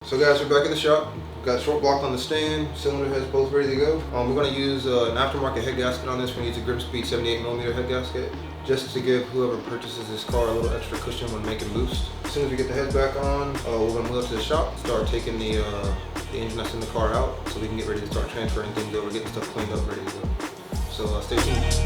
So guys, we're back at the shop. We've got short block on the stand, cylinder heads both ready to go. We're going to use an aftermarket head gasket on this. We're going to use a Grimspeed 78mm head gasket, just to give whoever purchases this car a little extra cushion when making boost. As soon as we get the heads back on, we're going to move up to the shop, start taking the engine that's in the car out, so we can get ready to start transferring things over, getting stuff cleaned up, ready to go. So stay tuned.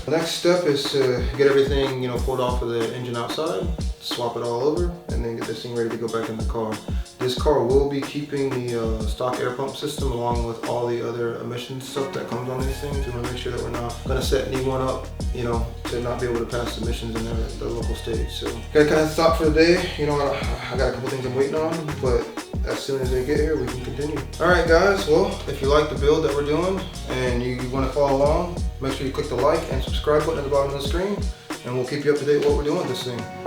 The next step is to get everything, pulled off of the engine outside, swap it all over, and then get this thing ready to go back in the car. This car will be keeping the stock air pump system along with all the other emissions stuff that comes on these things. We want to make sure that we're not going to set anyone up, to not be able to pass emissions in the local stage. So, gotta kind of stop for the day. I got a couple things I'm waiting on, but as soon as they get here, we can continue. All right, guys. Well, if you like the build that we're doing and you want to follow along, make sure you click the like and subscribe button at the bottom of the screen, and we'll keep you up to date with what we're doing with this thing.